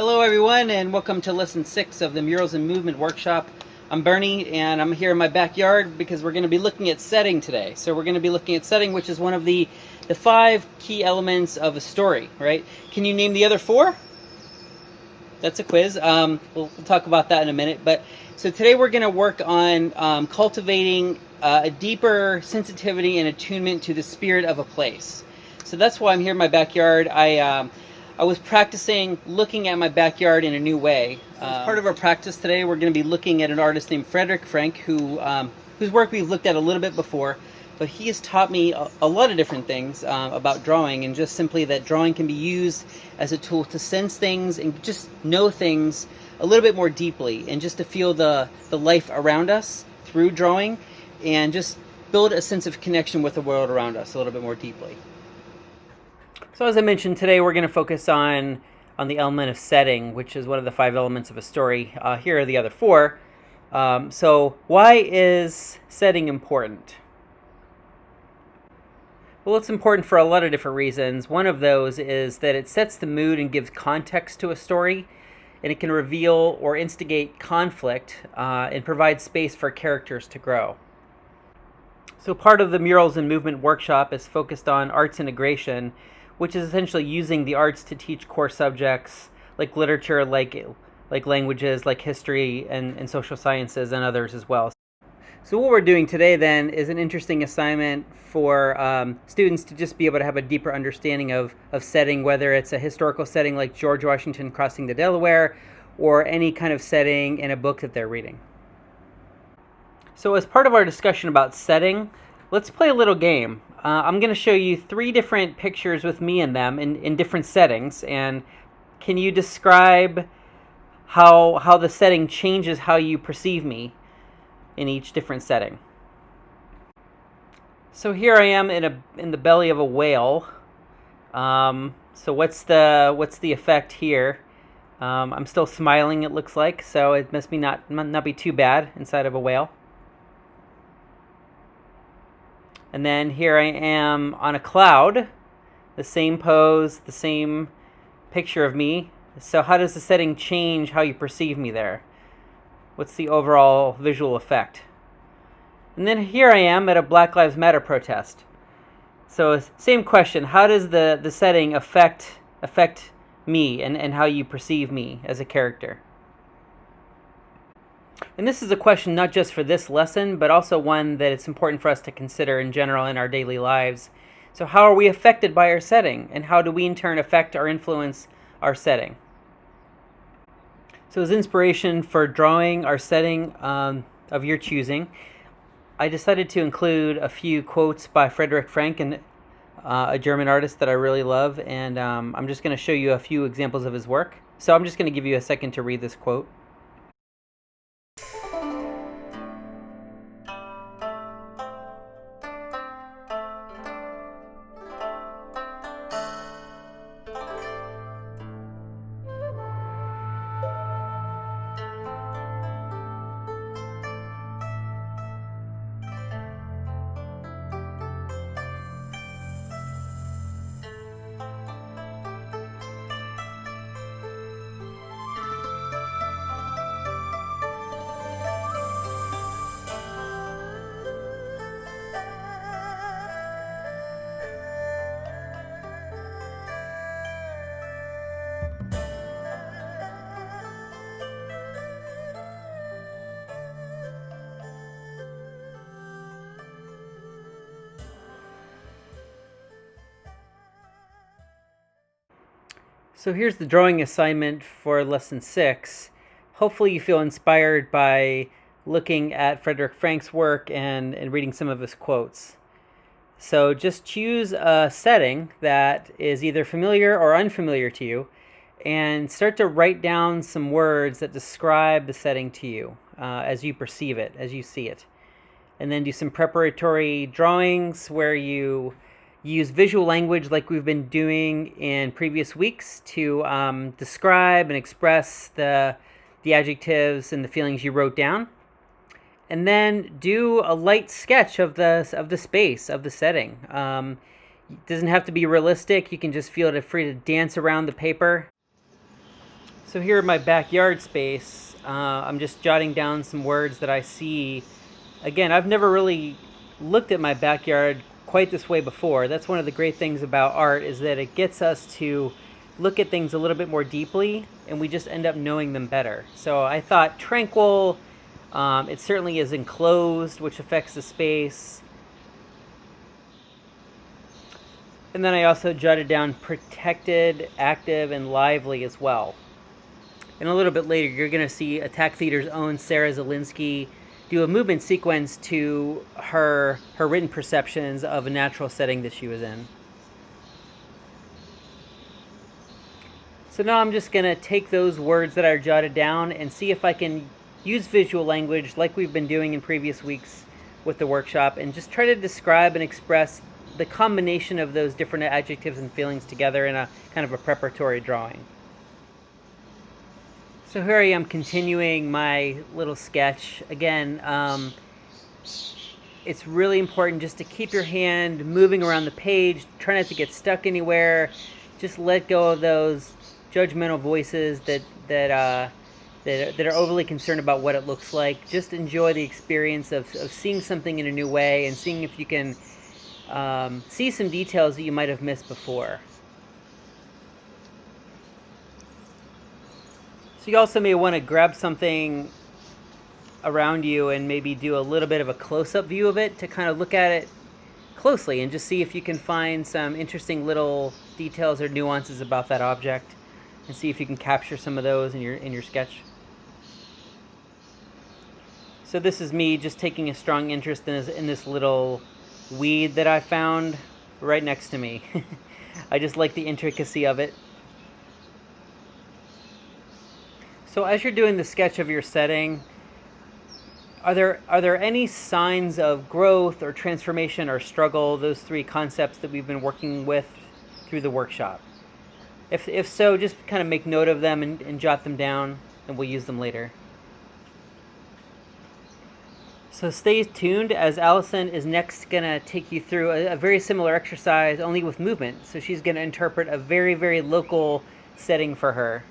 Hello everyone, and welcome to lesson 6 of the Murals and Movement workshop. I'm Bernie, and I'm here in my backyard because we're going to be looking at setting today. So we're going to be looking at setting, which is one of the 5 key elements of a story, right? Can you name the other 4? That's a quiz. We'll talk about that in a minute. But so today we're going to work on cultivating a deeper sensitivity and attunement to the spirit of a place. So that's why I'm here in my backyard. I was practicing looking at my backyard in a new way. As part of our practice today, we're going to be looking at an artist named Frederick Frank, whose work we've looked at a little bit before. But he has taught me a lot of different things about drawing, and just simply that drawing can be used as a tool to sense things and just know things a little bit more deeply, and just to feel the life around us through drawing, and just build a sense of connection with the world around us a little bit more deeply. So as I mentioned, today we're going to focus on the element of setting, which is one of the 5 elements of a story. Here are the other 4. So why is setting important? Well, it's important for a lot of different reasons. One of those is that it sets the mood and gives context to a story, and it can reveal or instigate conflict and provide space for characters to grow. So part of the Murals and Movement workshop is focused on arts integration, which is essentially using the arts to teach core subjects like literature, like languages, like history and social sciences, and others as well. So what we're doing today then is an interesting assignment for students to just be able to have a deeper understanding of setting, whether it's a historical setting like George Washington crossing the Delaware, or any kind of setting in a book that they're reading. So as part of our discussion about setting, let's play a little game. I'm going to show you 3 different pictures with me in them in different settings, and can you describe how the setting changes how you perceive me in each different setting? So here I am in the belly of a whale. So what's the effect here? I'm still smiling, it looks like, so it must not be too bad inside of a whale. And then here I am on a cloud, the same pose, the same picture of me. So how does the setting change how you perceive me there? What's the overall visual effect? And then here I am at a Black Lives Matter protest. So same question, how does the setting affect me and how you perceive me as a character? And this is a question not just for this lesson, but also one that it's important for us to consider in general in our daily lives. So how are we affected by our setting, and how do we in turn affect or influence our setting? So as inspiration for drawing our setting of your choosing, I decided to include a few quotes by Frederick Frank, a German artist that I really love, and I'm just going to show you a few examples of his work. So I'm just going to give you a second to read this quote. So here's the drawing assignment for lesson 6. Hopefully you feel inspired by looking at Frederick Frank's work and reading some of his quotes. So just choose a setting that is either familiar or unfamiliar to you, and start to write down some words that describe the setting to you as you perceive it, as you see it. And then do some preparatory drawings where you use visual language like we've been doing in previous weeks to describe and express the adjectives and the feelings you wrote down. And then do a light sketch of the space, of the setting. It doesn't have to be realistic. You can just feel free to dance around the paper. So here in my backyard space, I'm just jotting down some words that I see. Again, I've never really looked at my backyard quite this way before. That's one of the great things about art, is that it gets us to look at things a little bit more deeply, and we just end up knowing them better. So I thought tranquil, it certainly is enclosed, which affects the space. And then I also jotted down protected, active, and lively as well. And a little bit later, you're going to see Attack Theater's own Sarah Zielinski do a movement sequence to her written perceptions of a natural setting that she was in. So now I'm just going to take those words that I jotted down and see if I can use visual language like we've been doing in previous weeks with the workshop, and just try to describe and express the combination of those different adjectives and feelings together in a kind of a preparatory drawing. So here I am continuing my little sketch. Again, it's really important just to keep your hand moving around the page. Try not to get stuck anywhere. Just let go of those judgmental voices that are overly concerned about what it looks like. Just enjoy the experience of seeing something in a new way, and seeing if you can see some details that you might have missed before. So you also may want to grab something around you and maybe do a little bit of a close-up view of it to kind of look at it closely and just see if you can find some interesting little details or nuances about that object, and see if you can capture some of those in your sketch. So this is me just taking a strong interest in this little weed that I found right next to me. I just like the intricacy of it. So as you're doing the sketch of your setting, are there any signs of growth or transformation or struggle, those three concepts that we've been working with through the workshop? If so, just kind of make note of them and jot them down, and we'll use them later. So stay tuned, as Allison is next going to take you through a very similar exercise, only with movement. So she's going to interpret a very, very local setting for her.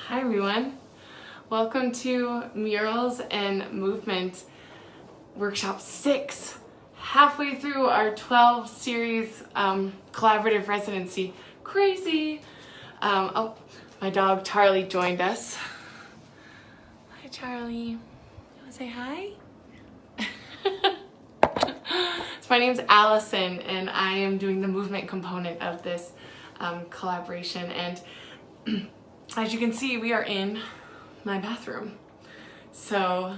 Hi everyone, welcome to Murals and Movement Workshop 6, halfway through our 12 series collaborative residency. Crazy! Oh, my dog Charlie joined us. Hi Charlie, you wanna say hi? So my name's Allison and I am doing the movement component of this collaboration, and as you can see, we are in my bathroom. So,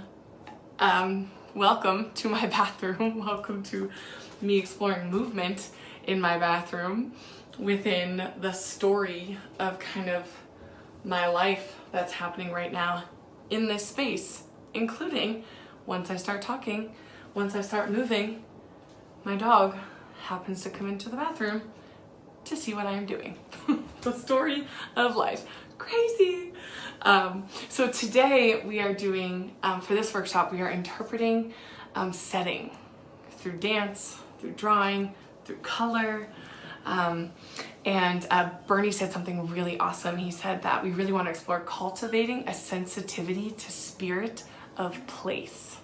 welcome to my bathroom. Welcome to me exploring movement in my bathroom within the story of kind of my life that's happening right now in this space, including once I start talking, once I start moving, my dog happens to come into the bathroom to see what I am doing. The story of life. crazy. So today we are doing, for this workshop, we are interpreting setting through dance, through drawing, through color. And Bernie said something really awesome. He said that we really want to explore cultivating a sensitivity to spirit of place,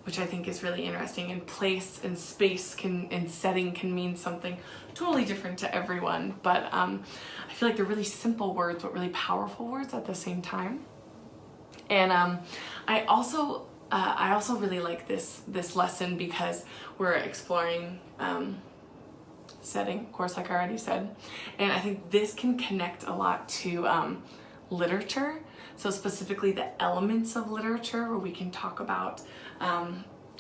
which I think is really interesting. And place and space and setting can mean something totally different to everyone. But I feel like they're really simple words, but really powerful words at the same time. And I also really like this lesson because we're exploring setting, of course, like I already said. And I think this can connect a lot to literature. So specifically the elements of literature, where we can talk about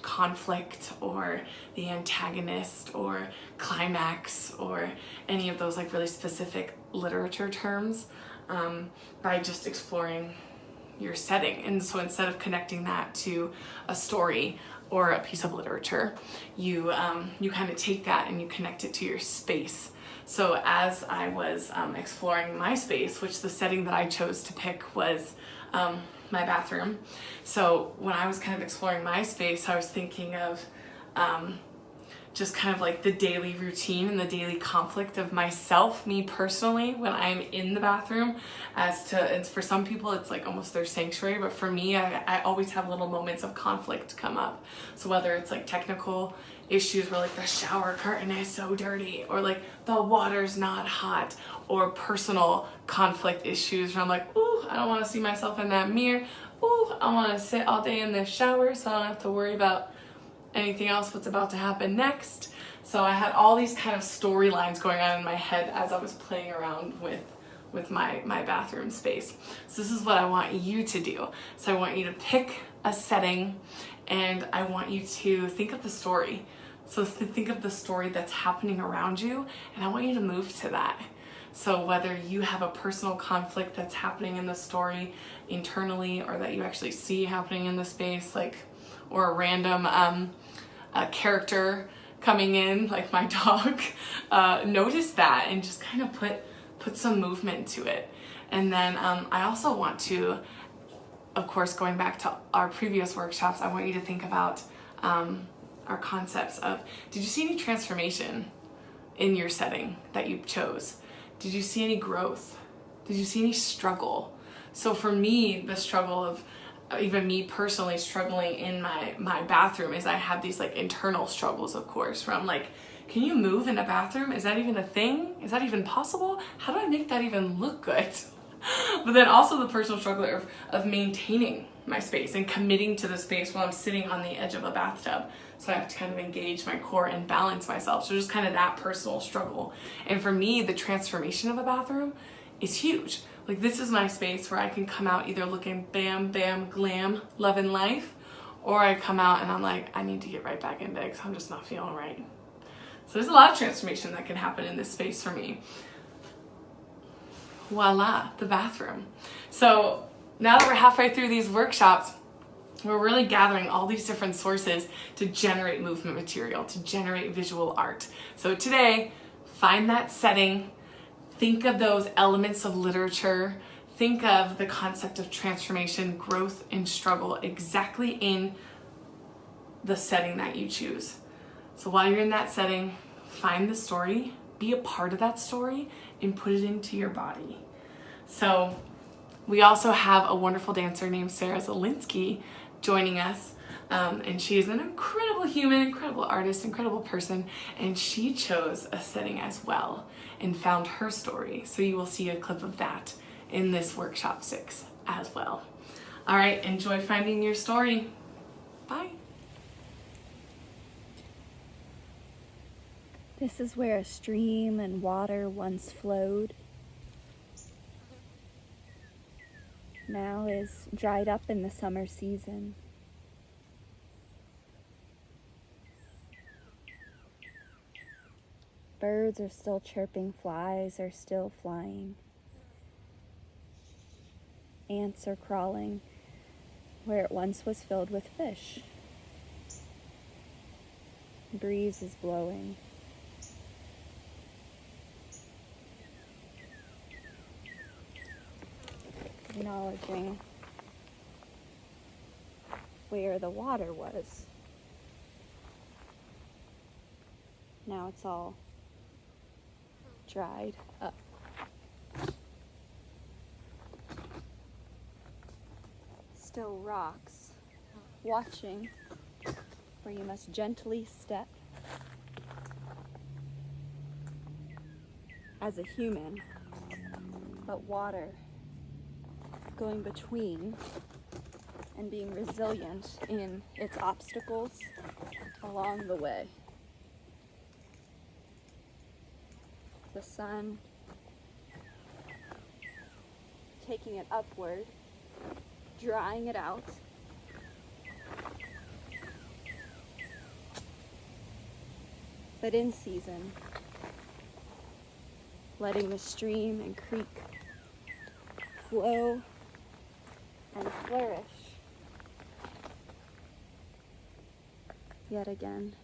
conflict or the antagonist or climax or any of those like really specific literature terms by just exploring your setting. And so instead of connecting that to a story or a piece of literature, you kind of take that and you connect it to your space. So as I was exploring my space, which the setting that I chose to pick was my bathroom. So when I was kind of exploring my space, I was thinking of just kind of like the daily routine and the daily conflict of myself, me personally, when I'm in the bathroom. And for some people, it's like almost their sanctuary, but for me, I always have little moments of conflict come up. So whether it's like technical issues where like the shower curtain is so dirty, or like the water's not hot, or personal conflict issues where I'm like, ooh, I don't want to see myself in that mirror. Ooh, I want to sit all day in the shower so I don't have to worry about anything else what's about to happen next. So I had all these kind of storylines going on in my head as I was playing around with my bathroom space. So this is what I want you to do. So I want you to pick a setting and I want you to think of the story. So think of the story that's happening around you and I want you to move to that. So whether you have a personal conflict that's happening in the story internally or that you actually see happening in the space, like, or a random character coming in, like my dog, notice that and just kind of put some movement to it. And then I also want to, of course, going back to our previous workshops, I want you to think about our concepts of, did you see any transformation in your setting that you chose? Did you see any growth? Did you see any struggle? So for me, the struggle of even me personally struggling in my bathroom is I have these like internal struggles, of course, where I'm like, can you move in a bathroom? Is that even a thing? Is that even possible? How do I make that even look good? But then also the personal struggle of maintaining my space and committing to the space while I'm sitting on the edge of a bathtub. So I have to kind of engage my core and balance myself. So just kind of that personal struggle. And for me, the transformation of a bathroom is huge. Like this is my space where I can come out either looking bam, bam, glam, loving life, or I come out and I'm like, I need to get right back in bed because I'm just not feeling right. So there's a lot of transformation that can happen in this space for me. Voila, the bathroom. So now that we're halfway through these workshops, we're really gathering all these different sources to generate movement material, to generate visual art. So today, find that setting, think of those elements of literature, think of the concept of transformation, growth, and struggle exactly in the setting that you choose. So while you're in that setting, find the story, be a part of that story, and put it into your body. So we also have a wonderful dancer named Sarah Zielinski joining us. And she is an incredible human, incredible artist, incredible person. And she chose a setting as well and found her story. So you will see a clip of that in this workshop 6 as well. All right, enjoy finding your story. Bye. This is where a stream and water once flowed. Now is dried up in the summer season. Birds are still chirping, flies are still flying. Ants are crawling where it once was filled with fish. Breeze is blowing. acknowledging where the water was. Now it's all dried up. Still rocks, watching where you must gently step as a human, but water going between and being resilient in its obstacles along the way. The sun taking it upward, drying it out. But in season, letting the stream and creek flow and flourish yet again.